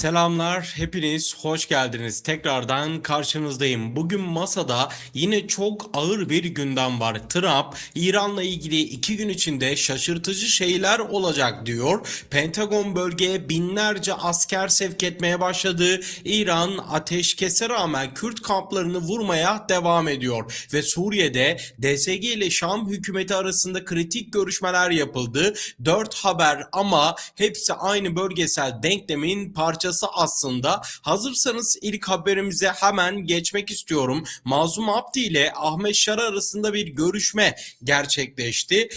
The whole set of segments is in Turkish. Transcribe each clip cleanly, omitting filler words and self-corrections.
Selamlar, hepiniz hoş geldiniz. Tekrardan karşınızdayım. Bugün masada yine çok ağır bir gündem var. Trump, İran'la ilgili 2 gün içinde şaşırtıcı şeyler olacak diyor. Pentagon bölgeye binlerce asker sevk etmeye başladı. İran ateşkese rağmen Kürt kamplarını vurmaya devam ediyor. Ve Suriye'de DSG ile Şam hükümeti arasında kritik görüşmeler yapıldı. 4 haber ama hepsi aynı bölgesel denklemin parçası aslında. Hazırsanız ilk haberimize hemen geçmek istiyorum. Mazlum Abdi ile Ahmet Şara arasında bir görüşme gerçekleşti.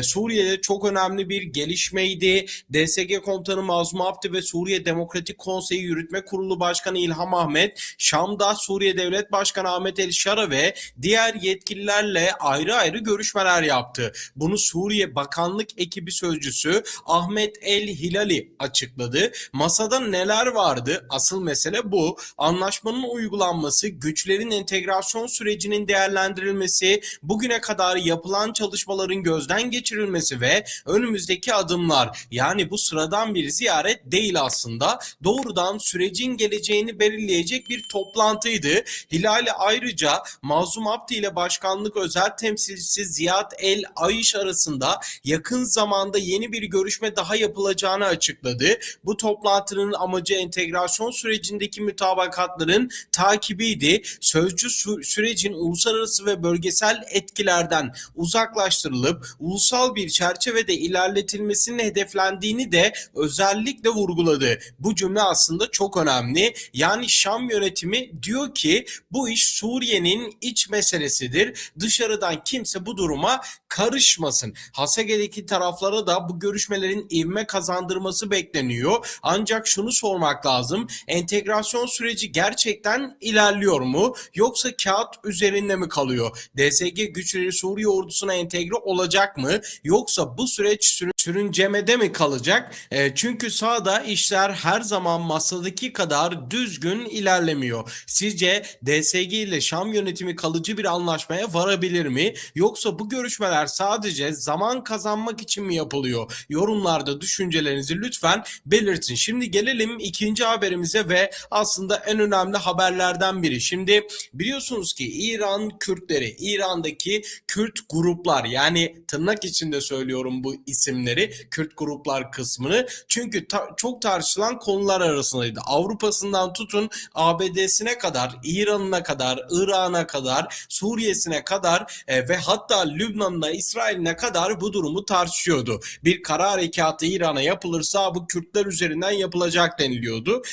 Suriye'de çok önemli bir gelişmeydi. DSG Komutanı Mazlum Abdi ve Suriye Demokratik Konseyi Yürütme Kurulu Başkanı İlham Ahmet, Şam'da Suriye Devlet Başkanı Ahmet El Şara ve diğer yetkililerle ayrı ayrı görüşmeler yaptı. Bunu Suriye Bakanlık ekibi sözcüsü Ahmet El Hilali açıkladı. Masada neler vardı? Asıl mesele bu. Anlaşmanın uygulanması, güçlerin entegrasyon sürecinin değerlendirilmesi, bugüne kadar yapılan çalışmaların gözden geçirilmesi ve önümüzdeki adımlar. Yani bu sıradan bir ziyaret değil aslında. Doğrudan sürecin geleceğini belirleyecek bir toplantıydı. Hilali ayrıca Mazlum Abdi ile başkanlık özel temsilcisi Ziyad El Ayış arasında yakın zamanda yeni bir görüşme daha yapılacağını açıkladı. Bu toplantının amacı entegrasyon sürecindeki mutabakatların takibiydi. Sözcü sürecin uluslararası ve bölgesel etkilerden uzaklaştırılıp ulusal bir çerçevede ilerletilmesinin hedeflendiğini de özellikle vurguladı. Bu cümle aslında çok önemli. Yani Şam yönetimi diyor ki bu iş Suriye'nin iç meselesidir. Dışarıdan kimse bu duruma karışmasın. Hasege'deki taraflara da bu görüşmelerin ivme kazandırması bekleniyor. Ancak şunu sormak lazım. Entegrasyon süreci gerçekten ilerliyor mu? Yoksa kağıt üzerinde mi kalıyor? DSG güçleri Suriye ordusuna entegre olacak mı? Yoksa bu süreç sürüncemede mi kalacak? Çünkü sahada işler her zaman masadaki kadar düzgün ilerlemiyor. Sizce DSG ile Şam yönetimi kalıcı bir anlaşmaya varabilir mi? Yoksa bu görüşmeler sadece zaman kazanmak için mi yapılıyor? Yorumlarda düşüncelerinizi lütfen belirtin. Şimdi gelelim ikinci haberimize ve aslında en önemli haberlerden biri. Şimdi biliyorsunuz ki İran Kürtleri, İran'daki Kürt gruplar, yani tırnak içinde söylüyorum bu isimleri, Kürt gruplar kısmını, çünkü çok tartışılan konular arasındaydı. Avrupa'sından tutun ABD'sine kadar, İran'ına kadar, Irak'ına kadar, Suriye'sine kadar ve hatta Lübnan'ına, İsrail'ine kadar bu durumu tartışıyordu. Bir kara harekatı İran'a yapılırsa bu Kürtler üzerinden yapılacak deniliyordu.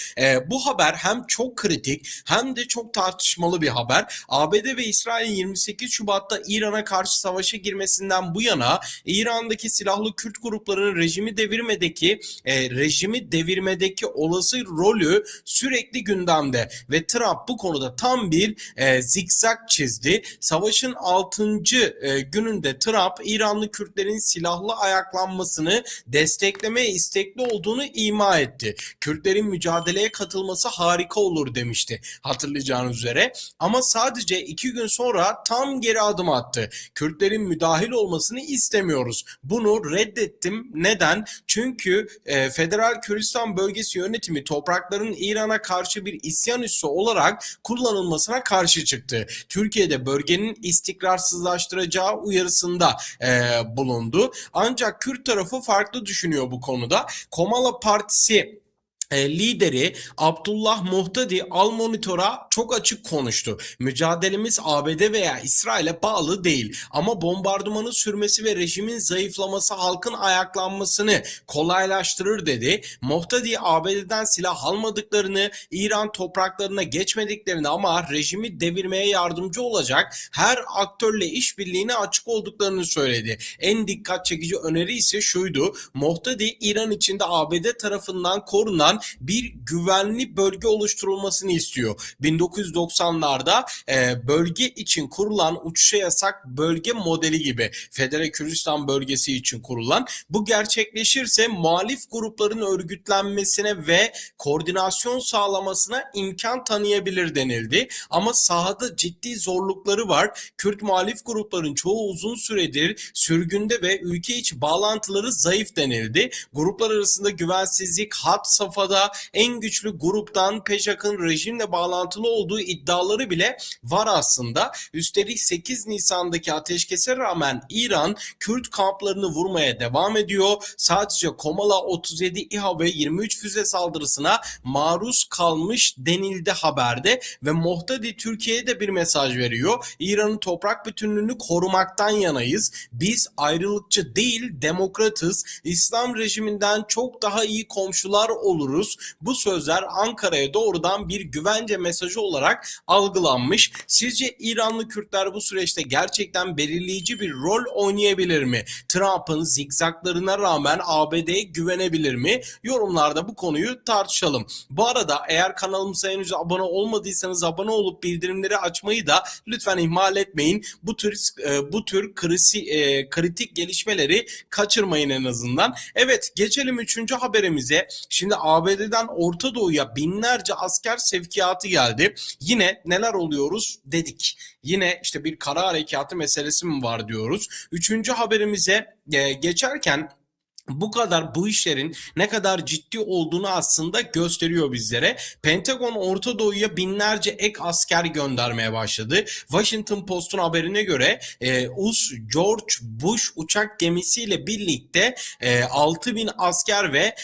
Bu haber hem çok kritik hem de çok tartışmalı bir haber. ABD ve İsrail'in 28 Şubat'ta İran'a karşı savaşa girmesinden bu yana İran'daki silahlı Kürt gruplarının rejimi devirmedeki olası rolü sürekli gündemde ve Trump bu konuda tam bir zikzak çizdi. Savaşın 6. gününde Trump İranlı Kürtlerin silahlı ayaklanmasını desteklemeye istekli olduğunu ima etti. Kürtlerin mücadeleye katılması harika olur demişti, hatırlayacağınız üzere. Ama sadece 2 gün sonra tam geri adım attı. Kürtlerin müdahil olmasını istemiyoruz. Bunu reddettim. Neden? Çünkü Federal Kürdistan Bölgesi yönetimi toprakların İran'a karşı bir isyan üssü olarak kullanılmasına karşı çıktı. Türkiye'de bölgenin istikrarsızlaştıracağı uyarısında bulundu. Ancak Kürt tarafı farklı düşünüyor bu konuda. Komala Partisi lideri Abdullah Muhtadi Al Monitor'a çok açık konuştu. Mücadelemiz ABD veya İsrail'e bağlı değil ama bombardımanın sürmesi ve rejimin zayıflaması halkın ayaklanmasını kolaylaştırır dedi. Muhtadi ABD'den silah almadıklarını, İran topraklarına geçmediklerini ama rejimi devirmeye yardımcı olacak her aktörle işbirliğine açık olduklarını söyledi. En dikkat çekici öneri ise şuydu. Muhtadi İran içinde ABD tarafından korunan bir güvenli bölge oluşturulmasını istiyor. 1990'larda bölge için kurulan uçuşa yasak bölge modeli gibi Federal Kürdistan bölgesi için kurulan, bu gerçekleşirse muhalif grupların örgütlenmesine ve koordinasyon sağlamasına imkan tanıyabilir denildi. Ama sahada ciddi zorlukları var. Kürt muhalif grupların çoğu uzun süredir sürgünde ve ülke içi bağlantıları zayıf denildi. Gruplar arasında güvensizlik had safhada Avrupa'da en güçlü gruptan PJAK'ın rejimle bağlantılı olduğu iddiaları bile var aslında. Üstelik 8 Nisan'daki ateşkese rağmen İran Kürt kamplarını vurmaya devam ediyor. Sadece Komala 37 İHA ve 23 füze saldırısına maruz kalmış denildi haberde ve Mohtadi Türkiye'ye de bir mesaj veriyor. İran'ın toprak bütünlüğünü korumaktan yanayız. Biz ayrılıkçı değil demokratız. İslam rejiminden çok daha iyi komşular oluruz. Bu sözler Ankara'ya doğrudan bir güvence mesajı olarak algılanmış. Sizce İranlı Kürtler bu süreçte gerçekten belirleyici bir rol oynayabilir mi? Trump'ın zigzaglarına rağmen ABD'ye güvenebilir mi? Yorumlarda bu konuyu tartışalım. Bu arada eğer kanalımıza henüz abone olmadıysanız abone olup bildirimleri açmayı da lütfen ihmal etmeyin. Bu tür kritik gelişmeleri kaçırmayın en azından. Evet, geçelim 3. haberimize. Şimdi ABD'den Orta Doğu'ya binlerce asker sevkiyatı geldi. Yine neler oluyoruz dedik. Yine işte bir kara harekatı meselesi mi var diyoruz. 3. haberimize geçerken bu işlerin ne kadar ciddi olduğunu aslında gösteriyor bizlere. Pentagon Orta Doğu'ya binlerce ek asker göndermeye başladı. Washington Post'un haberine göre George Bush uçak gemisiyle birlikte 6.000 asker ve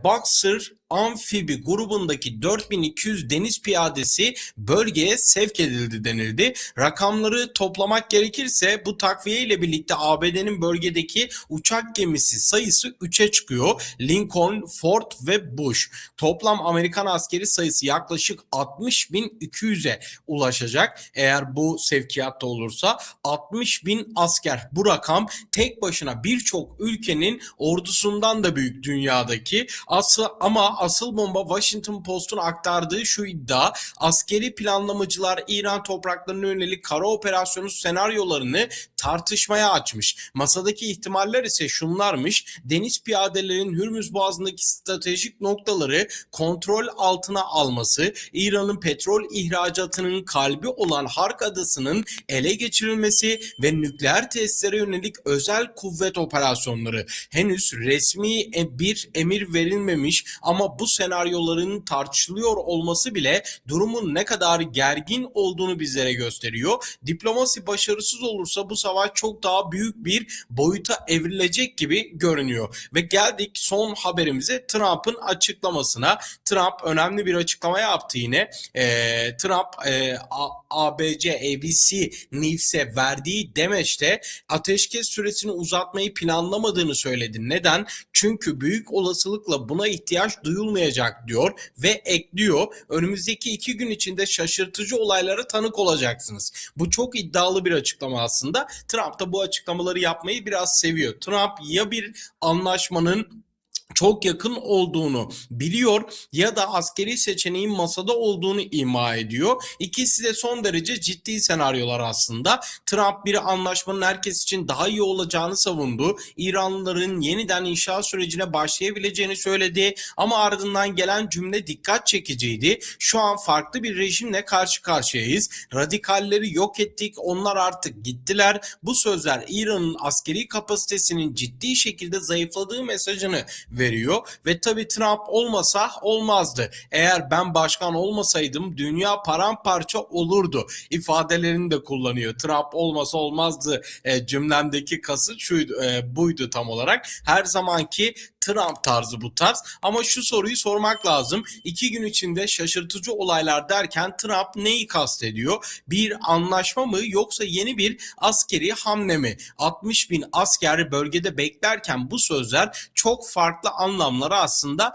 Boxer amfibi grubundaki 4200 deniz piyadesi bölgeye sevk edildi denildi. Rakamları toplamak gerekirse bu takviye ile birlikte ABD'nin bölgedeki uçak gemisi sayısı 3'e çıkıyor. Lincoln, Ford ve Bush. Toplam Amerikan askeri sayısı yaklaşık 60.200'e ulaşacak. Eğer bu sevkiyatta olursa 60.000 asker. Bu rakam tek başına birçok ülkenin ordusundan da büyük dünyadaki. Asıl bomba Washington Post'un aktardığı şu iddia: askeri planlamacılar İran topraklarına yönelik kara operasyonu senaryolarını tartışmaya açmış. Masadaki ihtimaller ise şunlarmış: deniz piyadelerin Hürmüz Boğazı'ndaki stratejik noktaları kontrol altına alması, İran'ın petrol ihracatının kalbi olan Hark Adası'nın ele geçirilmesi ve nükleer tesislere yönelik özel kuvvet operasyonları. Henüz resmi bir emir verilmemiş ama bu senaryoların tartışılıyor olması bile durumun ne kadar gergin olduğunu bizlere gösteriyor. Diplomasi başarısız olursa bu savaş çok daha büyük bir boyuta evrilecek gibi görünüyor. Ve geldik son haberimize, Trump'ın açıklamasına. Trump önemli bir açıklama yaptı yine. Trump ABC News'e verdiği demeçte ateşkes süresini uzatmayı planlamadığını söyledi. Neden? Çünkü büyük olasılıkla buna ihtiyaç duyulmayacak diyor ve ekliyor: önümüzdeki 2 gün içinde şaşırtıcı olaylara tanık olacaksınız. Bu çok iddialı bir açıklama aslında. Trump da bu açıklamaları yapmayı biraz seviyor. Trump ya bir anlaşmanın çok yakın olduğunu biliyor ya da askeri seçeneğin masada olduğunu ima ediyor. İkisi de son derece ciddi senaryolar aslında. Trump bir anlaşmanın herkes için daha iyi olacağını savundu. İranlıların yeniden inşaat sürecine başlayabileceğini söyledi ama ardından gelen cümle dikkat çekiciydi: şu an farklı bir rejimle karşı karşıyayız. Radikalleri yok ettik, onlar artık gittiler. Bu sözler İran'ın askeri kapasitesinin ciddi şekilde zayıfladığı mesajını veriyor ve tabii Trump olmasa olmazdı. Eğer ben başkan olmasaydım dünya paramparça olurdu ifadelerini de kullanıyor. Trump olmasa olmazdı cümlemdeki kasıt buydu tam olarak. Her zamanki Trump tarzı bu tarz. Ama şu soruyu sormak lazım: 2 gün içinde şaşırtıcı olaylar derken Trump neyi kastediyor? Bir anlaşma mı yoksa yeni bir askeri hamle mi? 60.000 asker bölgede beklerken bu sözler çok farklı anlamlara aslında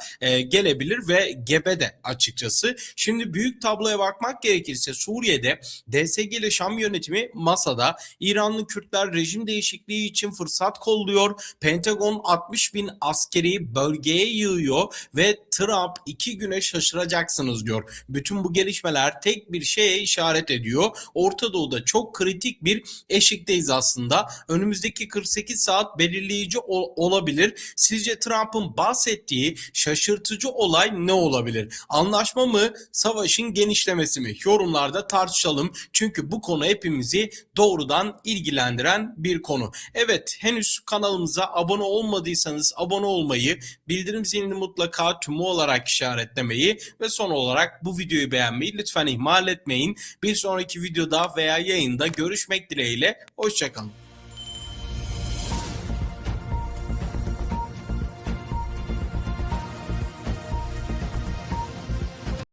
gelebilir ve gebe de açıkçası. Şimdi büyük tabloya bakmak gerekirse Suriye'de DSG ile Şam yönetimi masada. İranlı Kürtler rejim değişikliği için fırsat kolluyor. Pentagon 60.000 askeri bölgeye yığıyor ve Trump 2 güne şaşıracaksınız diyor. Bütün bu gelişmeler tek bir şeye işaret ediyor: Orta Doğu'da çok kritik bir eşikteyiz aslında. Önümüzdeki 48 saat belirleyici olabilir. Sizce Trump'ın bahsettiği şaşırtıcı olay ne olabilir? Anlaşma mı, savaşın genişlemesi mi? Yorumlarda tartışalım. Çünkü bu konu hepimizi doğrudan ilgilendiren bir konu. Evet, henüz kanalımıza abone olmadıysanız abone olmayı olmayı, bildirim zilini mutlaka tümü olarak işaretlemeyi ve son olarak bu videoyu beğenmeyi lütfen ihmal etmeyin. Bir sonraki videoda veya yayında görüşmek dileğiyle. Hoşçakalın.